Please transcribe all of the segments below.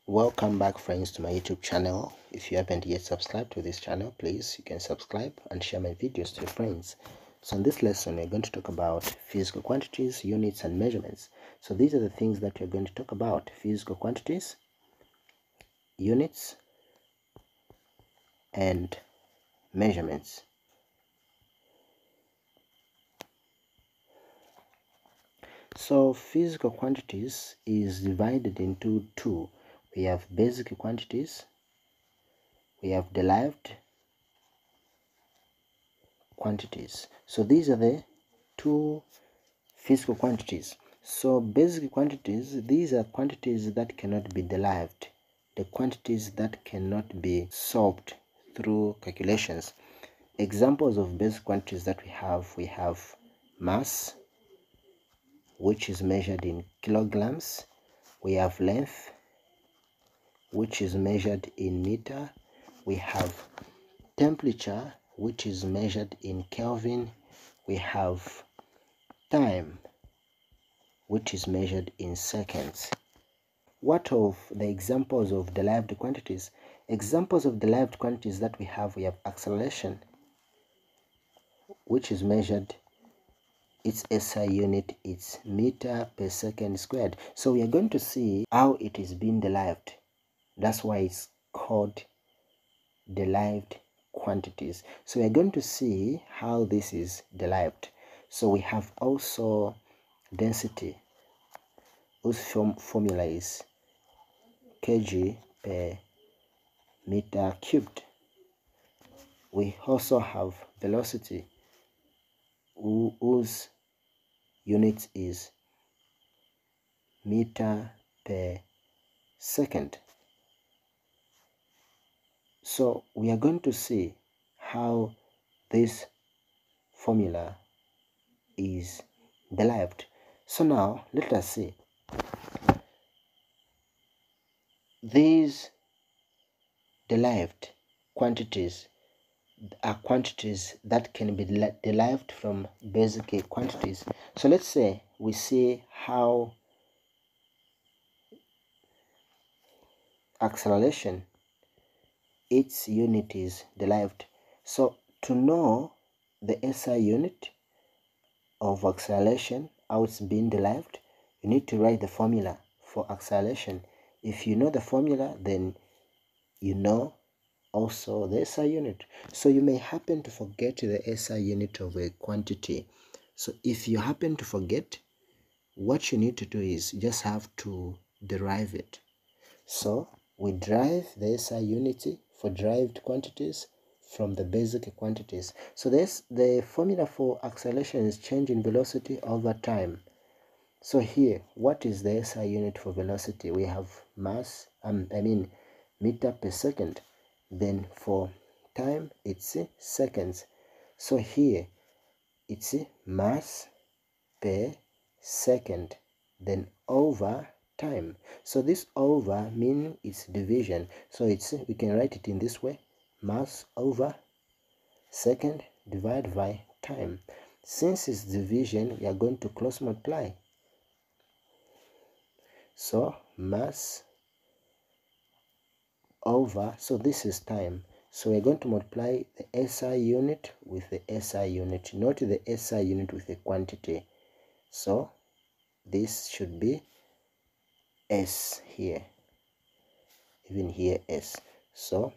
Welcome back, friends, to my YouTube channel. If you haven't yet subscribed to this channel, please you can subscribe and share my videos to your friends. So in this lesson, we're going to talk about physical quantities, units, and measurements. So these are the things that we're going to talk about: physical quantities, units, and measurements. So physical quantities is divided into two. We have basic quantities, we have derived quantities. So these are the two physical quantities. So basic quantities, these are quantities that cannot be derived, the quantities that cannot be solved through calculations. Examples of basic quantities that we have mass, which is measured in kilograms. We have length, which is measured in meter. We have temperature, which is measured in Kelvin. We have time, which is measured in seconds. What of the examples of derived quantities? Examples of derived quantities that we have acceleration, which is measured, its SI unit, it's meter per second squared. So we are going to see how it is being derived. That's why it's called derived quantities. So we're going to see how this is derived. So we have also density, whose formula is kg per meter cubed. We also have velocity, whose unit is meter per second. So we are going to see how this formula is derived. So now let us see. These derived quantities are quantities that can be derived from basic quantities. So let's say we see how acceleration, its unit is derived. So to know the SI unit of acceleration, how it's being derived, you need to write the formula for acceleration. If you know the formula, then you know also the SI unit. So you may happen to forget the SI unit of a quantity. So if you happen to forget, what you need to do is just have to derive it. So we derive the SI unit for derived quantities from the basic quantities. So the formula for acceleration is change in velocity over time. So here, what is the SI unit for velocity? We have mass, meter per second. Then for time, it's seconds. So here, it's mass per second, then over time. So this over means it's division. So we can write it in this way: mass over second divided by time. Since it's division, we are going to cross multiply. So mass over, so this is time. So we're going to multiply the SI unit with the SI unit, not the SI unit with the quantity. So this should be S here, even here S. So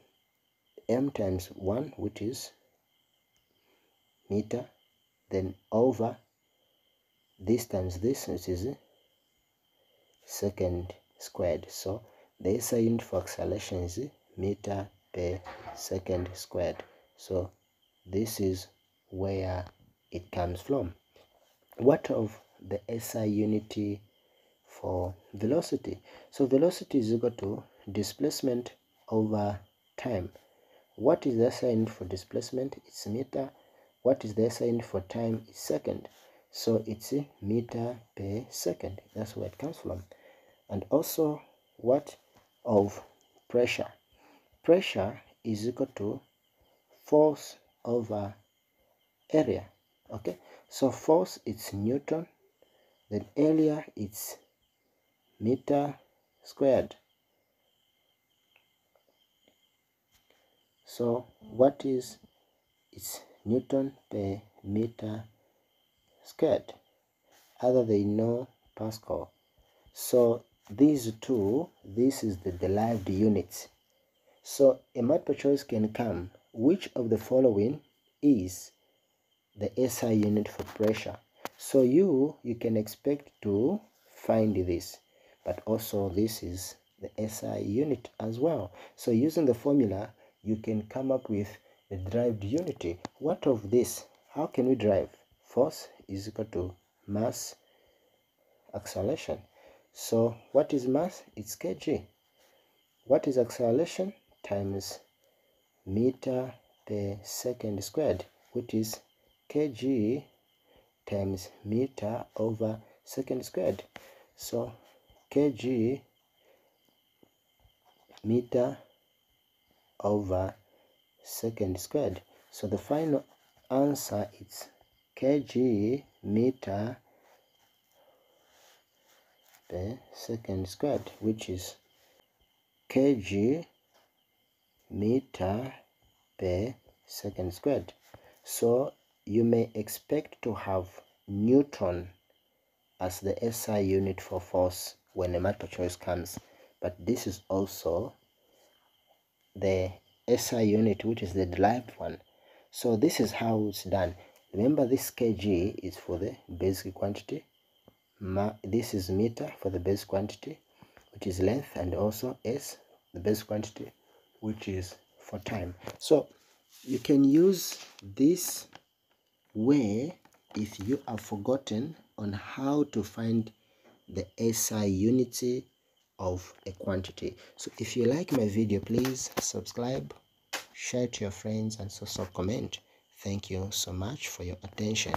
M times 1, which is meter, then over this times this, which is second squared. So the SI unit for acceleration is meter per second squared. So this is where it comes from. What of the SI unit for velocity? So velocity is equal to displacement over time. What is the SI unit for displacement? It's meter. What is the SI unit for time? It's second. So it's a meter per second. That's where it comes from. And also, what of pressure? Pressure is equal to force over area. Okay, so force, it's Newton, then area, it's meter squared. So what is it's Newton per meter squared? Other they know Pascal. So these two, this is the derived units. So a multiple choice can come. Which of the following is the SI unit for pressure? So you can expect to find this, but also this is the SI unit as well. So using the formula, you can come up with the derived unity. What of this? How can we derive? Force is equal to mass acceleration. So what is mass? It's kg. What is acceleration? Times meter per second squared, which is kg times meter over second squared. So kg meter over second squared. So the final answer is kg meter per second squared, which is kg meter per second squared. So you may expect to have Newton as the SI unit for force when a multiple choice comes, but this is also the SI unit, which is the derived one. So this is how it's done. Remember, this kg is for the basic quantity, this is meter for the basic quantity, which is length, and also s, the basic quantity, which is for time. So you can use this way if you have forgotten on how to find the SI unity of a quantity. So if you like my video, please subscribe, share to your friends, and also comment. Thank you so much for your attention.